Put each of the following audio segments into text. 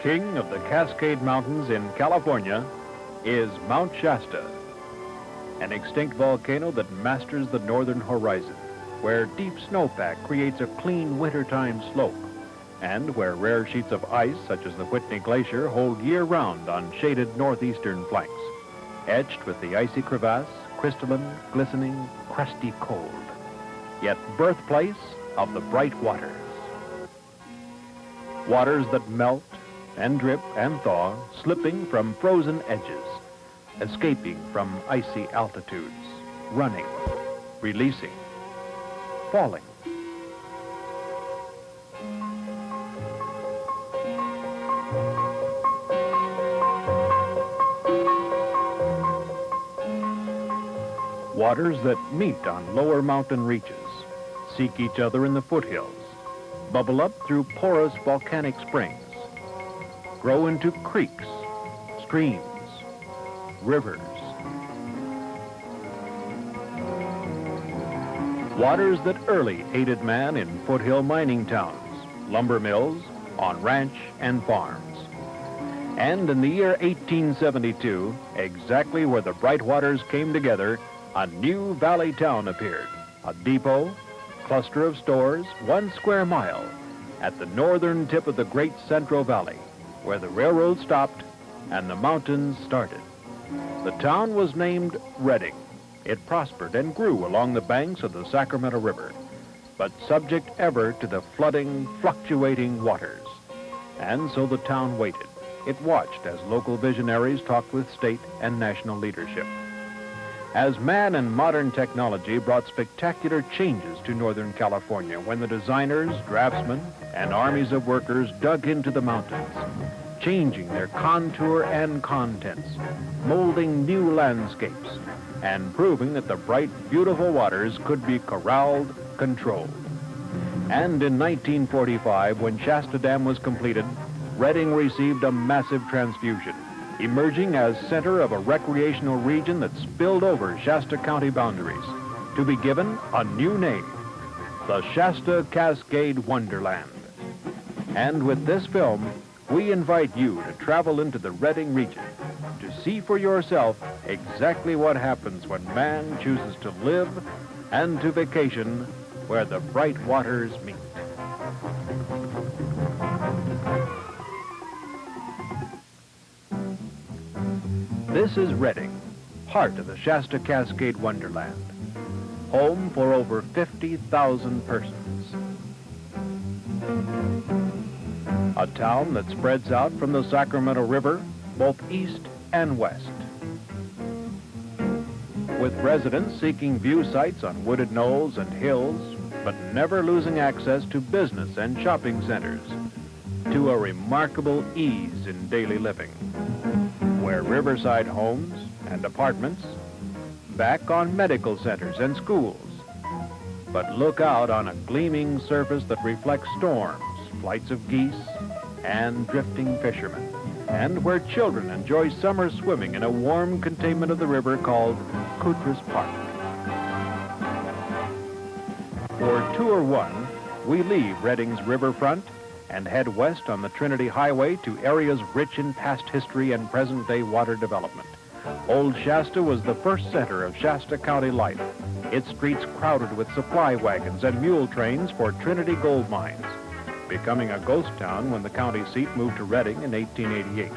king of the Cascade Mountains in California is Mount Shasta, an extinct volcano that masters the northern horizon, where deep snowpack creates a clean wintertime slope, and where rare sheets of ice, such as the Whitney Glacier, hold year-round on shaded northeastern flanks, etched with the icy crevasse, crystalline, glistening, crusty cold, yet birthplace of the bright waters. Waters that melt and drip and thaw, slipping from frozen edges, escaping from icy altitudes, running, releasing, falling. Waters that meet on lower mountain reaches, seek each other in the foothills, bubble up through porous volcanic springs, grow into creeks, streams, rivers. Waters that early aided man in foothill mining towns, lumber mills, on ranch and farms. And in the year 1872, exactly where the bright waters came together, a new valley town appeared, a depot, cluster of stores, 1 square mile, at the northern tip of the Great Central Valley, where the railroad stopped and the mountains started. The town was named Redding. It prospered and grew along the banks of the Sacramento River, but subject ever to the flooding, fluctuating waters. And so the town waited. It watched as local visionaries talked with state and national leadership. As man and modern technology brought spectacular changes to Northern California when the designers, draftsmen, and armies of workers dug into the mountains, changing their contour and contents, molding new landscapes, and proving that the bright, beautiful waters could be corralled, controlled. And in 1945, when Shasta Dam was completed, Redding received a massive transfusion, emerging as center of a recreational region that spilled over Shasta County boundaries, to be given a new name, the Shasta Cascade Wonderland. And with this film, we invite you to travel into the Redding region to see for yourself exactly what happens when man chooses to live and to vacation where the bright waters meet. This is Redding, heart of the Shasta Cascade Wonderland, home for over 50,000 persons. A town that spreads out from the Sacramento River, both east and west, with residents seeking view sites on wooded knolls and hills, but never losing access to business and shopping centers, to a remarkable ease in daily living, where riverside homes and apartments back on medical centers and schools, but look out on a gleaming surface that reflects storms, flights of geese, and drifting fishermen, and where children enjoy summer swimming in a warm containment of the river called Koutras Park. For Tour 1, we leave Redding's riverfront and head west on the Trinity Highway to areas rich in past history and present-day water development. Old Shasta was the first center of Shasta County life, its streets crowded with supply wagons and mule trains for Trinity Gold Mines, becoming a ghost town when the county seat moved to Redding in 1888.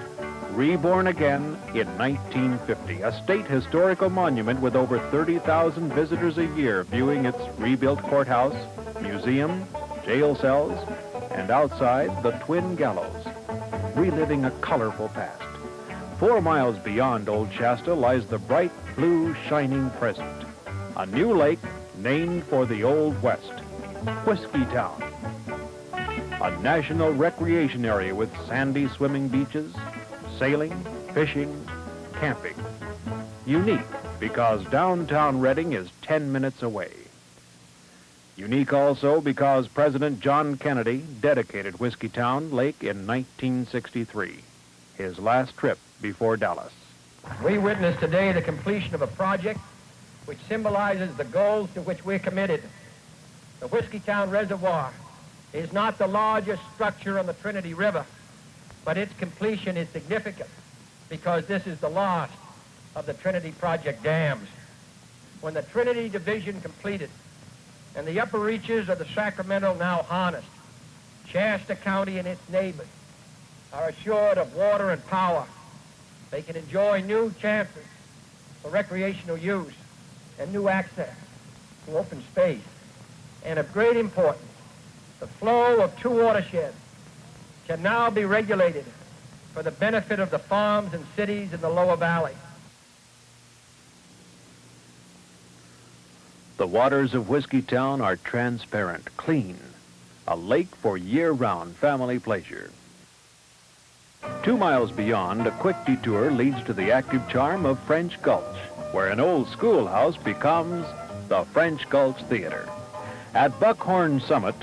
Reborn again in 1950, a state historical monument with over 30,000 visitors a year viewing its rebuilt courthouse, museum, jail cells, and outside the Twin Gallows, reliving a colorful past. 4 miles beyond Old Shasta lies the bright, blue, shining present, a new lake named for the Old West, Whiskey Town, a national recreation area with sandy swimming beaches, sailing, fishing, camping. Unique because downtown Redding is 10 minutes away. Unique also because President John Kennedy dedicated Whiskey Town Lake in 1963, his last trip before Dallas. We witness today the completion of a project which symbolizes the goals to which we're committed. The Whiskey Town Reservoir is not the largest structure on the Trinity River, But its completion is significant because this is the last of the Trinity Project dams. When the Trinity Division completed and the upper reaches of the Sacramento now harnessed, Shasta County and its neighbors are assured of water and power. They can enjoy new chances for recreational use and new access to open space. And of great importance, the flow of two watersheds can now be regulated for the benefit of the farms and cities in the lower valley. The waters of Whiskeytown are transparent, clean, a lake for year-round family pleasure. 2 miles beyond, a quick detour leads to the active charm of French Gulch, where an old schoolhouse becomes the French Gulch Theater. At Buckhorn Summit,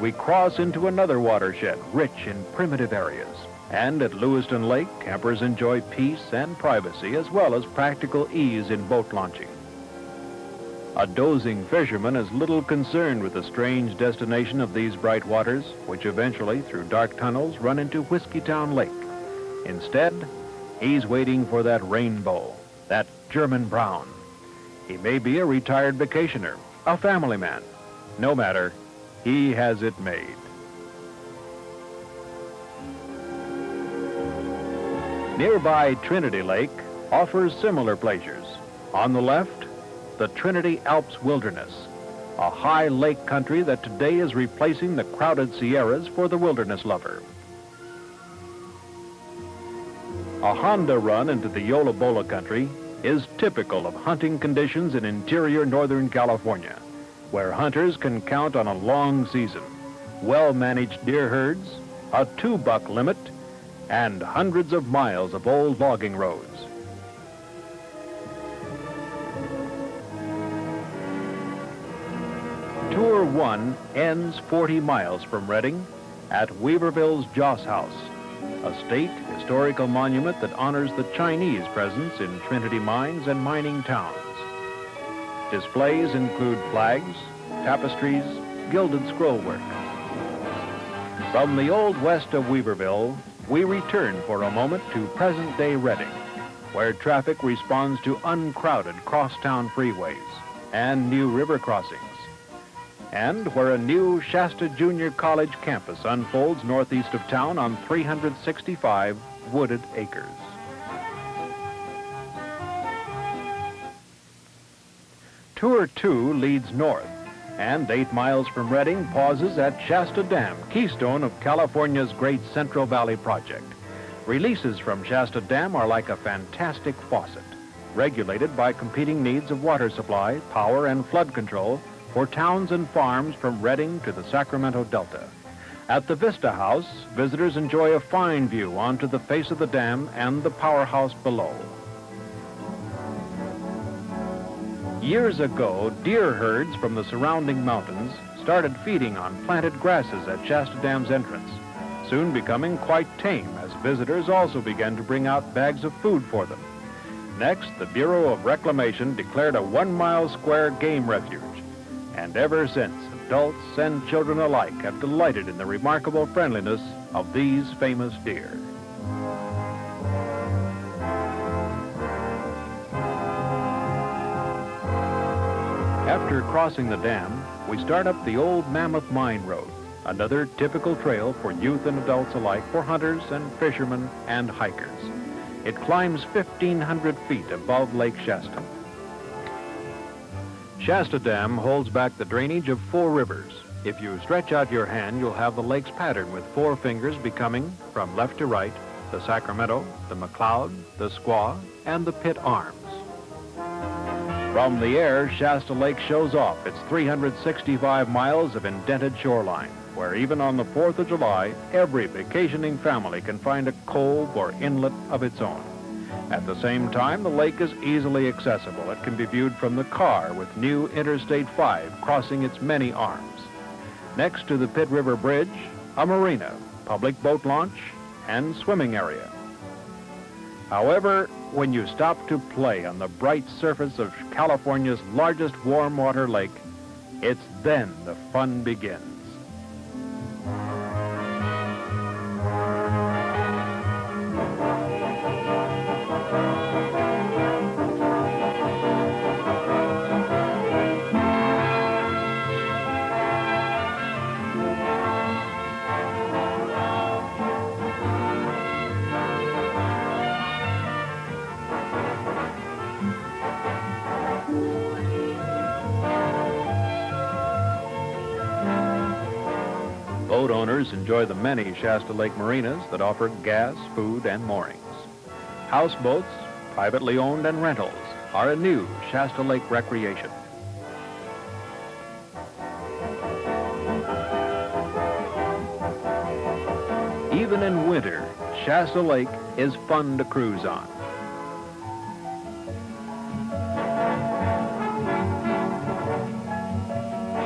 we cross into another watershed rich in primitive areas. And at Lewiston Lake, campers enjoy peace and privacy as well as practical ease in boat launching. A dozing fisherman is little concerned with the strange destination of these bright waters, which eventually, through dark tunnels, run into Whiskeytown Lake. Instead, he's waiting for that rainbow, that German brown. He may be a retired vacationer, a family man. No matter, he has it made. Nearby Trinity Lake offers similar pleasures. On the left, the Trinity Alps Wilderness, a high lake country that today is replacing the crowded Sierras for the wilderness lover. A Honda run into the Yola Bola country is typical of hunting conditions in interior Northern California, where hunters can count on a long season, well-managed deer herds, a 2-buck limit, and hundreds of miles of old logging roads. Tour 1 ends 40 miles from Redding at Weaverville's Joss House, a state historical monument that honors the Chinese presence in Trinity mines and mining towns. Displays include flags, tapestries, gilded scrollwork. From the old west of Weaverville, we return for a moment to present-day Redding, where traffic responds to uncrowded crosstown freeways and new river crossings, and where a new Shasta Junior College campus unfolds northeast of town on 365 wooded acres. Tour 2 leads north, and 8 miles from Redding pauses at Shasta Dam, keystone of California's great Central Valley project. Releases from Shasta Dam are like a fantastic faucet, regulated by competing needs of water supply, power, and flood control for towns and farms from Redding to the Sacramento Delta. At the Vista House, visitors enjoy a fine view onto the face of the dam and the powerhouse below. Years ago, deer herds from the surrounding mountains started feeding on planted grasses at Shasta Dam's entrance, soon becoming quite tame as visitors also began to bring out bags of food for them. Next, the Bureau of Reclamation declared a 1-mile square game refuge, and ever since, adults and children alike have delighted in the remarkable friendliness of these famous deer. After crossing the dam, we start up the Old Mammoth Mine Road, another typical trail for youth and adults alike, for hunters and fishermen and hikers. It climbs 1,500 feet above Lake Shasta. Shasta Dam holds back the drainage of 4 rivers. If you stretch out your hand, you'll have the lake's pattern with 4 fingers becoming, from left to right, the Sacramento, the McCloud, the Squaw, and the Pitt Arms. From the air, Shasta Lake shows off its 365 miles of indented shoreline, where even on the 4th of July, every vacationing family can find a cove or inlet of its own. At the same time, the lake is easily accessible. It can be viewed from the car with new Interstate 5 crossing its many arms. Next to the Pitt River Bridge, a marina, public boat launch, and swimming area. However, when you stop to play on the bright surface of California's largest warm water lake, it's then the fun begins. Boat owners enjoy the many Shasta Lake marinas that offer gas, food, and moorings. Houseboats, privately owned and rentals, are a new Shasta Lake recreation. Even in winter, Shasta Lake is fun to cruise on.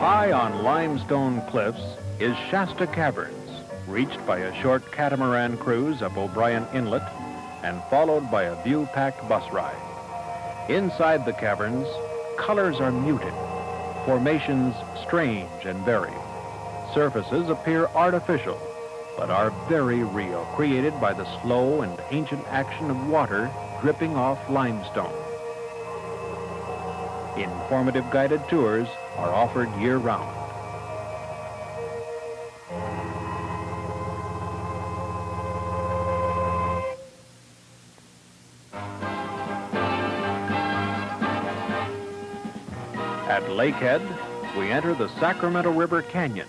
High on limestone cliffs is Shasta Caverns, reached by a short catamaran cruise up O'Brien Inlet and followed by a view-packed bus ride. Inside the caverns, colors are muted, formations strange and varied. Surfaces appear artificial, but are very real, created by the slow and ancient action of water dripping off limestone. Informative guided tours are offered year-round. At Lakehead, we enter the Sacramento River Canyon,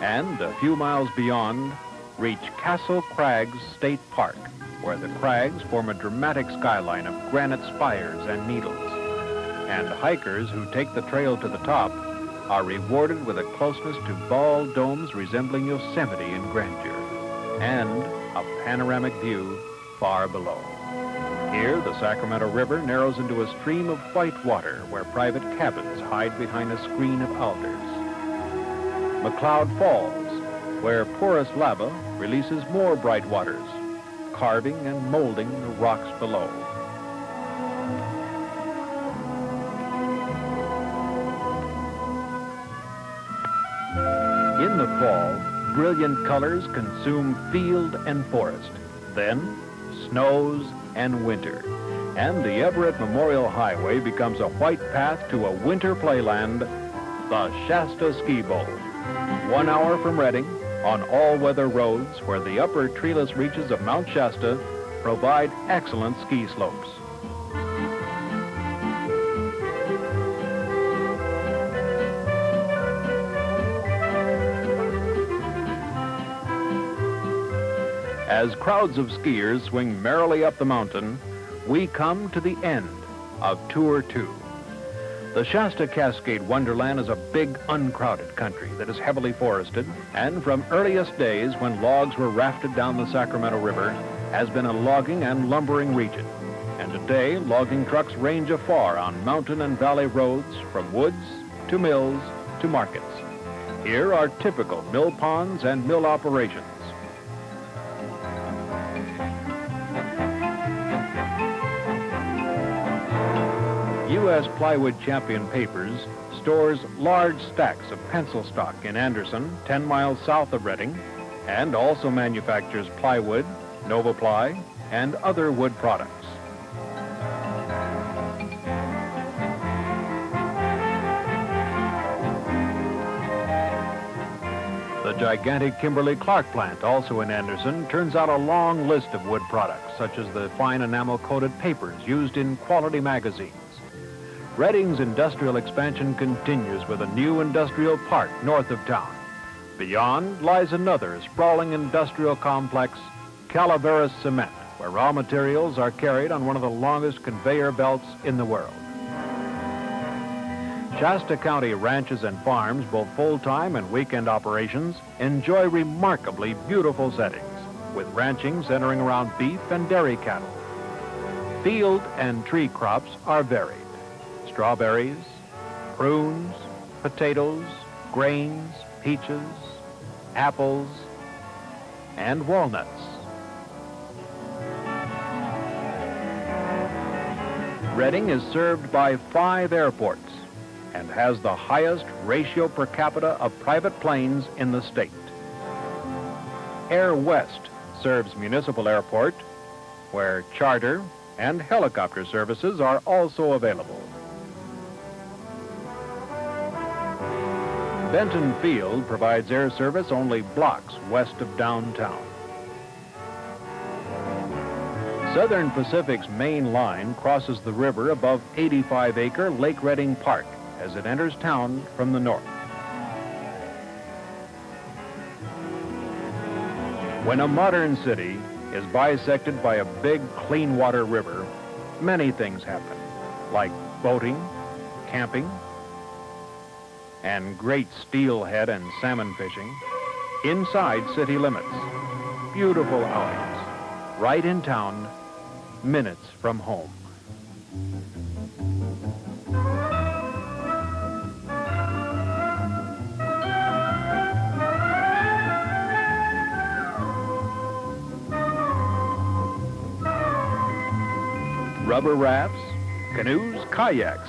and a few miles beyond, reach Castle Crags State Park, where the crags form a dramatic skyline of granite spires and needles. And hikers who take the trail to the top are rewarded with a closeness to bald domes resembling Yosemite in grandeur, and a panoramic view far below. Here, the Sacramento River narrows into a stream of white water where private cabins hide behind a screen of alders. McCloud Falls, where porous lava releases more bright waters, carving and molding the rocks below. In the fall, brilliant colors consume field and forest. Then, snows and winter. And the Everett Memorial Highway becomes a white path to a winter playland, the Shasta Ski Bowl. 1 hour from Redding, on all-weather roads where the upper treeless reaches of Mount Shasta provide excellent ski slopes. As crowds of skiers swing merrily up the mountain, we come to the end of Tour 2. The Shasta Cascade Wonderland is a big, uncrowded country that is heavily forested, and from earliest days when logs were rafted down the Sacramento River, has been a logging and lumbering region. And today, logging trucks range afar on mountain and valley roads from woods to mills to markets. Here are typical mill ponds and mill operations. U.S. Plywood Champion Papers stores large stacks of pencil stock in Anderson, 10 miles south of Redding, and also manufactures plywood, NovaPly, and other wood products. The gigantic Kimberly-Clark plant, also in Anderson, turns out a long list of wood products, such as the fine enamel-coated papers used in quality magazines. Redding's industrial expansion continues with a new industrial park north of town. Beyond lies another sprawling industrial complex, Calaveras Cement, where raw materials are carried on one of the longest conveyor belts in the world. Shasta County ranches and farms, both full-time and weekend operations, enjoy remarkably beautiful settings, with ranching centering around beef and dairy cattle. Field and tree crops are varied. Strawberries, prunes, potatoes, grains, peaches, apples, and walnuts. Redding is served by 5 airports and has the highest ratio per capita of private planes in the state. Air West serves Municipal Airport, where charter and helicopter services are also available. Benton Field provides air service only blocks west of downtown. Southern Pacific's main line crosses the river above 85-acre Lake Redding Park as it enters town from the north. When a modern city is bisected by a big, clean water river, many things happen, like boating, camping, and great steelhead and salmon fishing inside city limits. Beautiful outings, right in town, minutes from home. Rubber rafts, canoes, kayaks,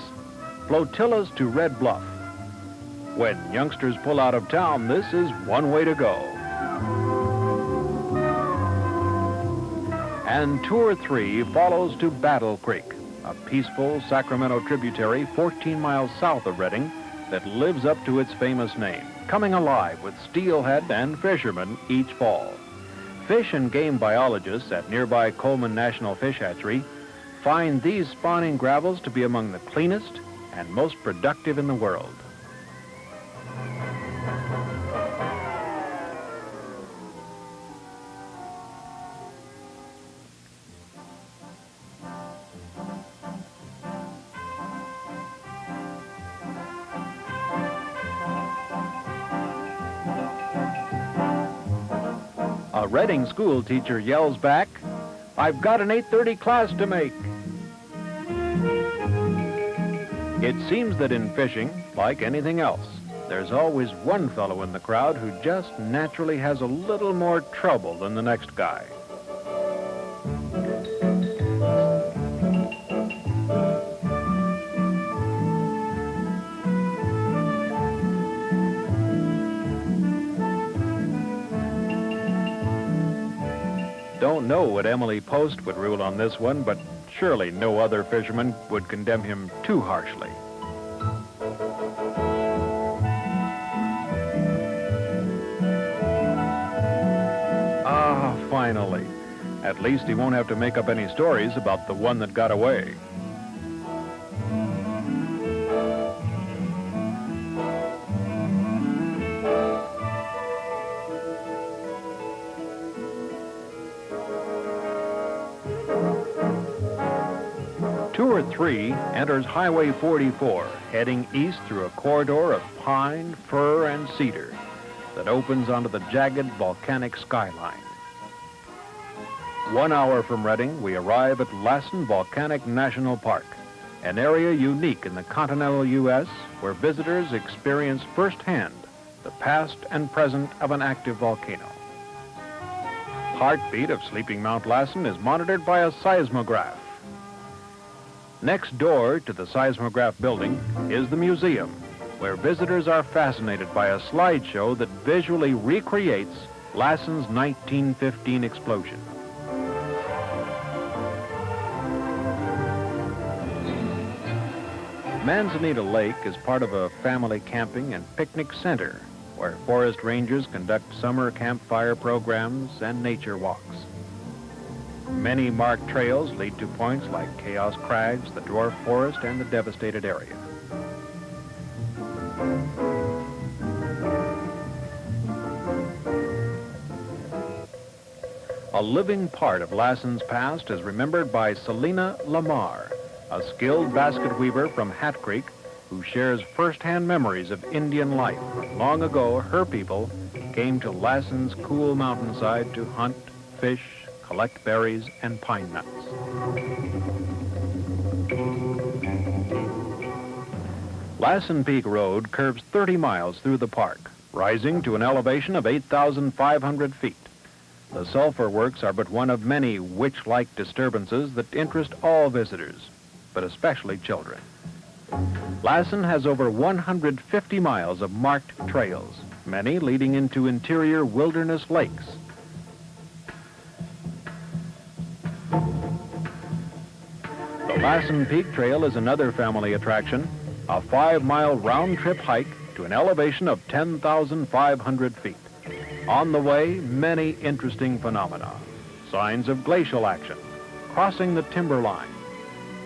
flotillas to Red Bluff. When youngsters pull out of town, this is one way to go. And Tour 3 follows to Battle Creek, a peaceful Sacramento tributary 14 miles south of Redding that lives up to its famous name, coming alive with steelhead and fishermen each fall. Fish and game biologists at nearby Coleman National Fish Hatchery find these spawning gravels to be among the cleanest and most productive in the world. A Redding school teacher yells back, "I've got an 8:30 class to make." It seems that in fishing, like anything else, there's always one fellow in the crowd who just naturally has a little more trouble than the next guy. Don't know what Emily Post would rule on this one, but surely no other fisherman would condemn him too harshly. Ah, finally. At least he won't have to make up any stories about the one that got away. Tour 3 enters Highway 44, heading east through a corridor of pine, fir, and cedar that opens onto the jagged volcanic skyline. 1 hour from Redding, we arrive at Lassen Volcanic National Park, an area unique in the continental U.S. where visitors experience firsthand the past and present of an active volcano. Heartbeat of Sleeping Mount Lassen is monitored by a seismograph. Next door to the seismograph building is the museum, where visitors are fascinated by a slideshow that visually recreates Lassen's 1915 explosion. Manzanita Lake is part of a family camping and picnic center where forest rangers conduct summer campfire programs and nature walks. Many marked trails lead to points like Chaos Crags, the Dwarf Forest, and the devastated area. A living part of Lassen's past is remembered by Selena Lamar, a skilled basket weaver from Hat Creek who shares firsthand memories of Indian life. Long ago, her people came to Lassen's cool mountainside to hunt, fish, collect berries, and pine nuts. Lassen Peak Road curves 30 miles through the park, rising to an elevation of 8,500 feet. The sulfur works are but one of many witch-like disturbances that interest all visitors, but especially children. Lassen has over 150 miles of marked trails, many leading into interior wilderness lakes. The Lassen Peak Trail is another family attraction, a 5-mile round-trip hike to an elevation of 10,500 feet. On the way, many interesting phenomena, signs of glacial action, crossing the timberline,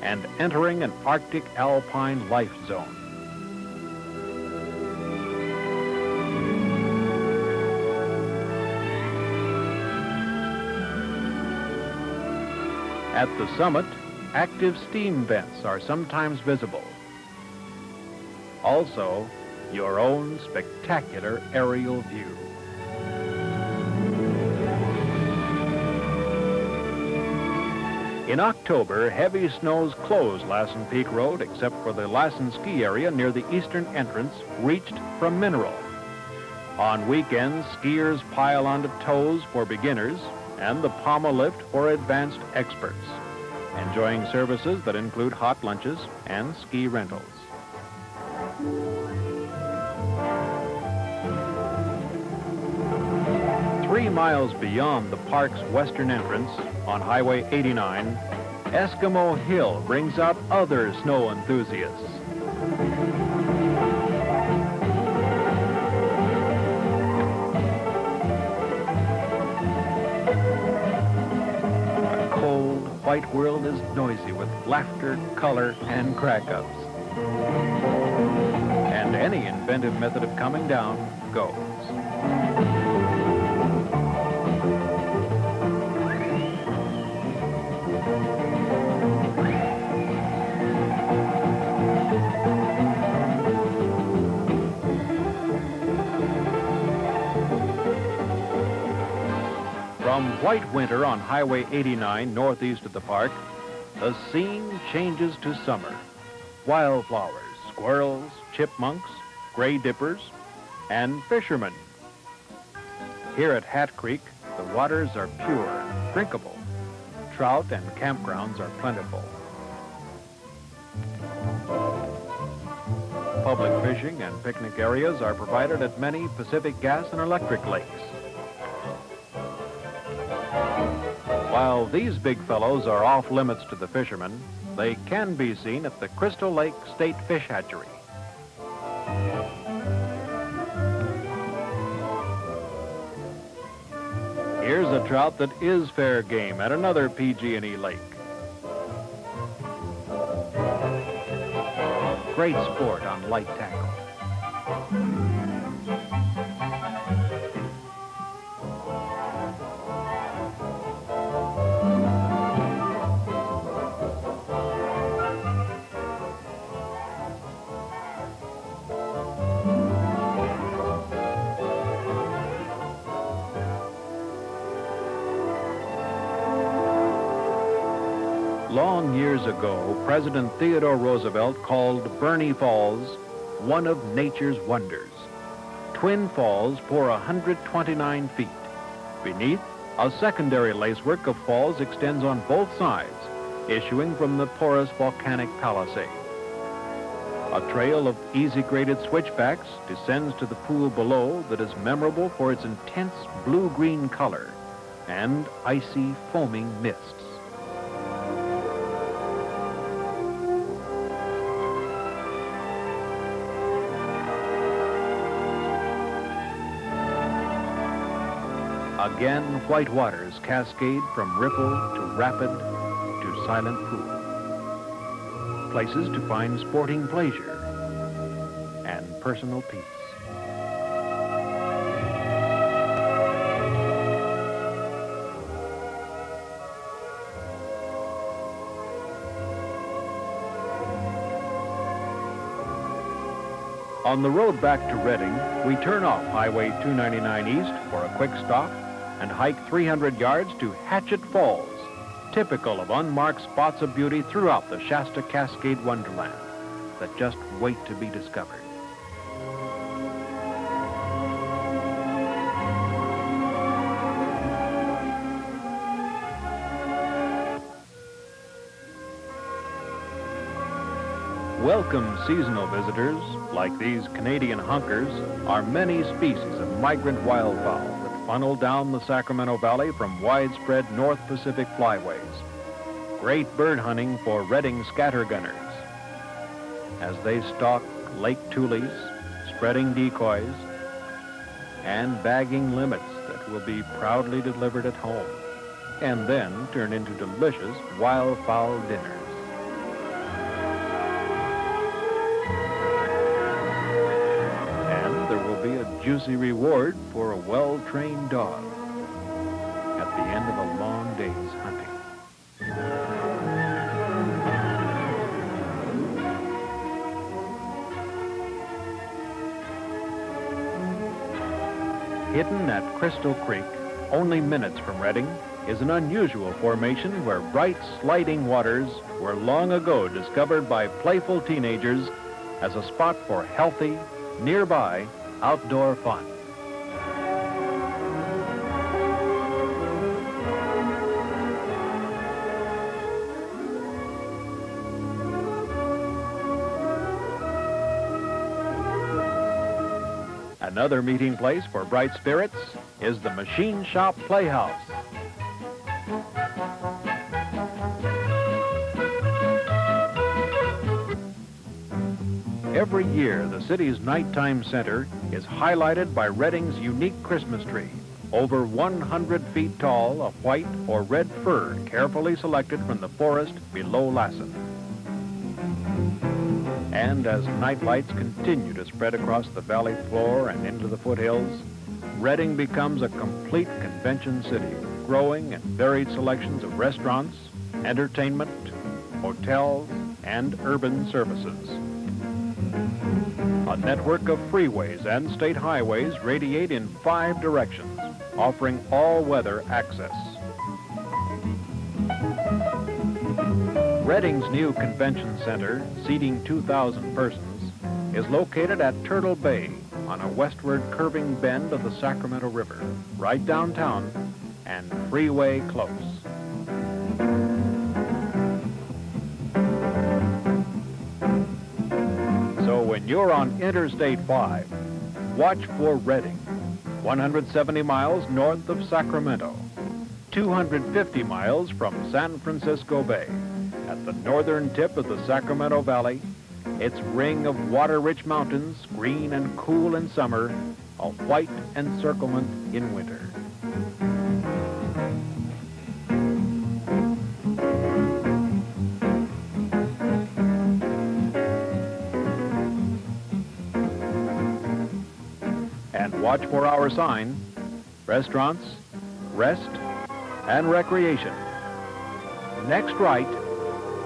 and entering an Arctic alpine life zone. At the summit, active steam vents are sometimes visible. Also, your own spectacular aerial view. In October, heavy snows closed Lassen Peak Road except for the Lassen ski area near the eastern entrance reached from Mineral. On weekends, skiers pile onto tows for beginners and the Palma lift for advanced experts, enjoying services that include hot lunches and ski rentals. Three miles beyond the park's western entrance on Highway 89, Eskimo Hill brings out other snow enthusiasts. The cold, white world is noisy with laughter, color, and crack-ups. And any inventive method of coming down goes. From white winter on Highway 89 northeast of the park, the scene changes to summer. Wildflowers, squirrels, chipmunks, gray dippers, and fishermen. Here at Hat Creek, the waters are pure, drinkable. Trout and campgrounds are plentiful. Public fishing and picnic areas are provided at many Pacific Gas and Electric lakes. While these big fellows are off limits to the fishermen, they can be seen at the Crystal Lake State Fish Hatchery. Here's a trout that is fair game at another PG&E lake. Great sport on light tackle. Long years ago, President Theodore Roosevelt called Burney Falls one of nature's wonders. Twin falls pour 129 feet. Beneath, a secondary lacework of falls extends on both sides, issuing from the porous volcanic palisade. A trail of easy-graded switchbacks descends to the pool below that is memorable for its intense blue-green color and icy, foaming mists. Again, white waters cascade from ripple to rapid to silent pool. Places to find sporting pleasure and personal peace. On the road back to Reading, we turn off Highway 299 East for a quick stop and hike 300 yards to Hatchet Falls, typical of unmarked spots of beauty throughout the Shasta Cascade Wonderland that just wait to be discovered. Welcome seasonal visitors, like these Canadian hunkers, are many species of migrant wildfowl that funnel down the Sacramento Valley from widespread North Pacific flyways. Great bird hunting for Reading scattergunners as they stalk Lake Tules, spreading decoys, and bagging limits that will be proudly delivered at home, and then turn into delicious wildfowl dinners. Be a juicy reward for a well-trained dog at the end of a long day's hunting. Hidden at Crystal Creek, only minutes from Reading, is an unusual formation where bright sliding waters were long ago discovered by playful teenagers as a spot for healthy, nearby outdoor fun. Another meeting place for bright spirits is the Machine Shop Playhouse. Every year, the city's nighttime center is highlighted by Reading's unique Christmas tree, over 100 feet tall, of white or red fir carefully selected from the forest below Lassen. And as nightlights continue to spread across the valley floor and into the foothills, Reading becomes a complete convention city, with growing and varied selections of restaurants, entertainment, hotels, and urban services. A network of freeways and state highways radiate in 5 directions, offering all-weather access. Reading's new convention center, seating 2,000 persons, is located at Turtle Bay on a westward curving bend of the Sacramento River, right downtown and freeway close. So when you're on Interstate 5, watch for Reading, 170 miles north of Sacramento, 250 miles from San Francisco Bay. At the northern tip of the Sacramento Valley, its ring of water-rich mountains, green and cool in summer, a white encirclement in winter. And watch for our sign, restaurants, rest, and recreation. Next right,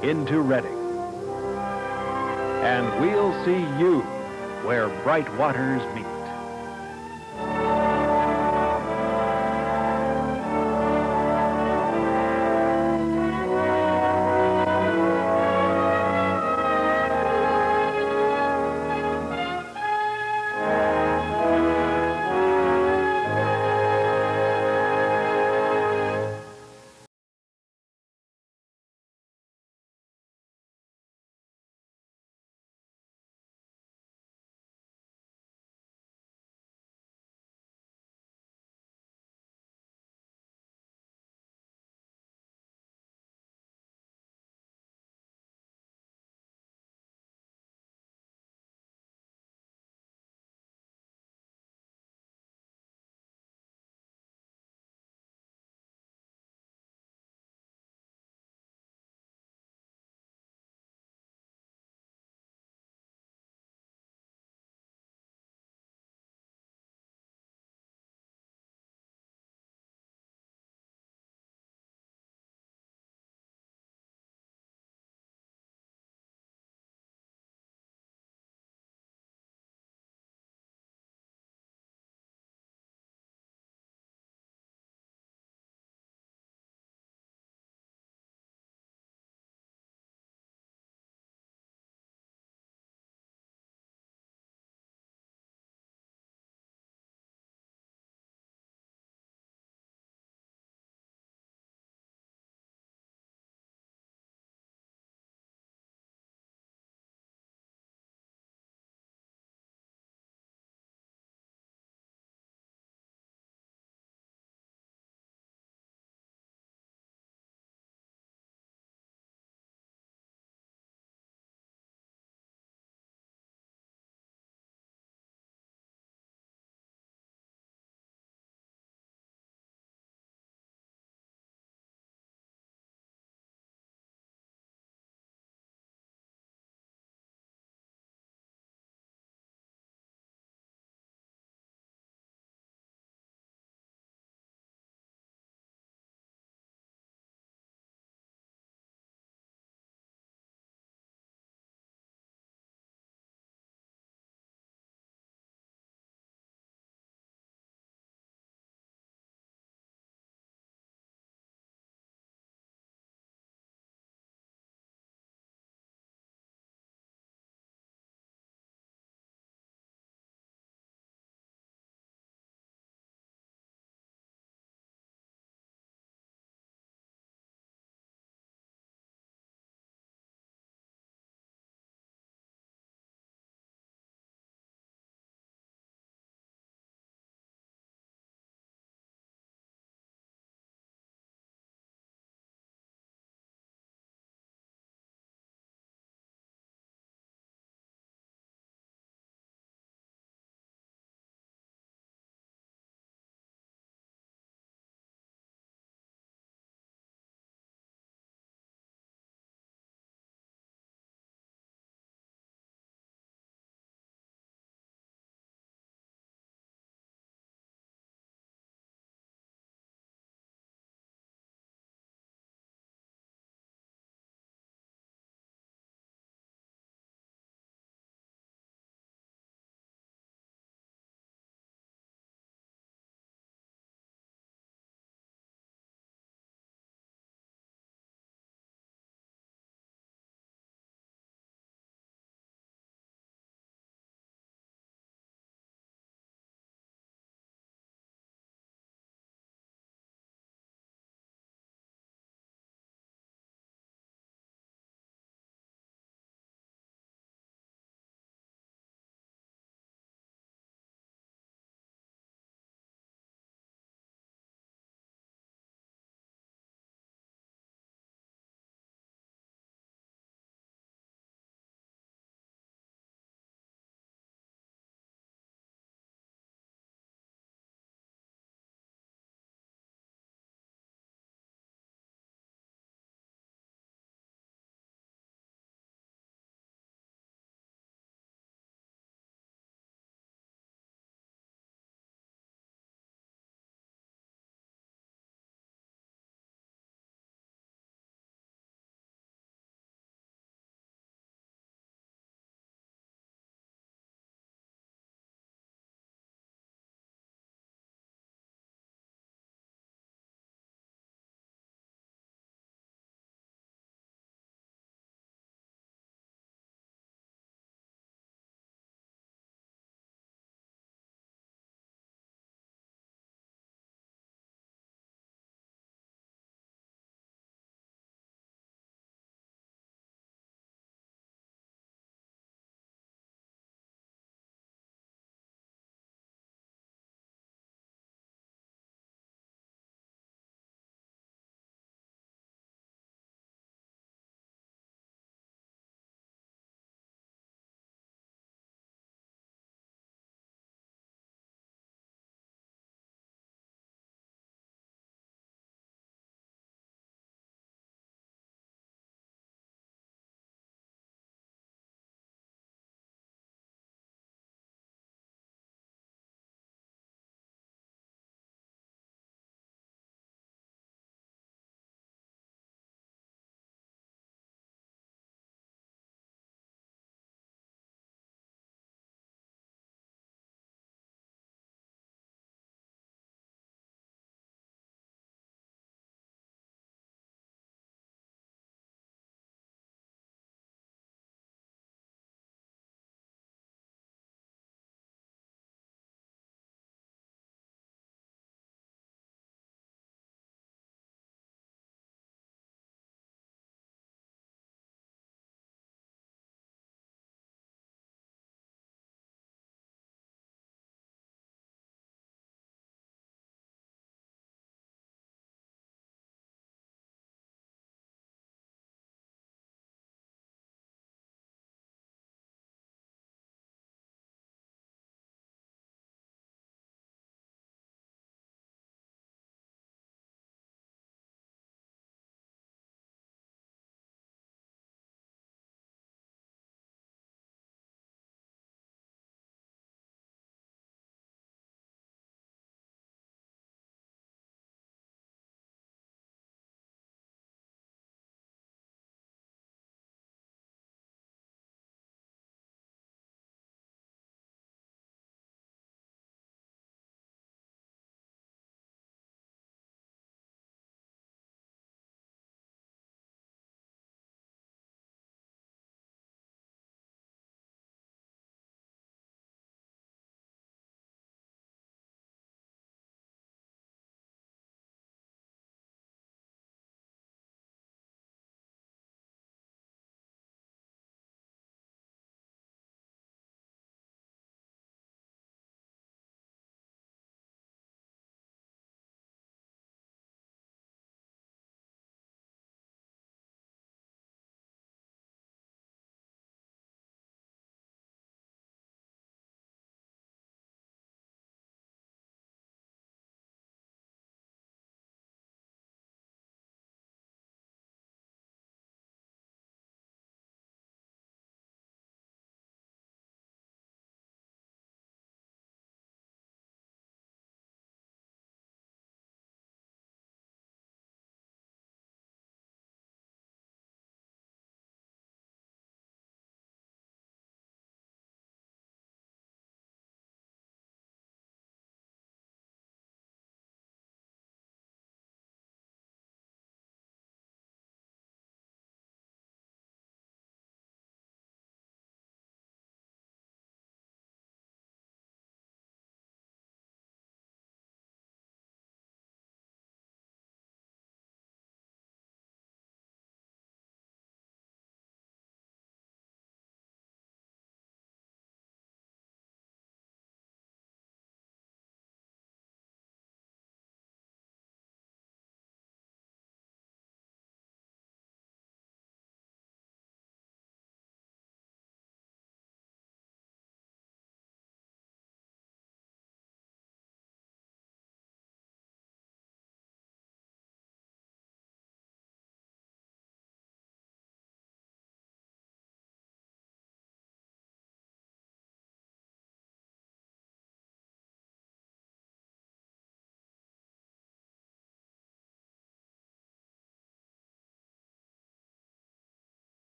into Reading. And we'll see you where bright waters meet.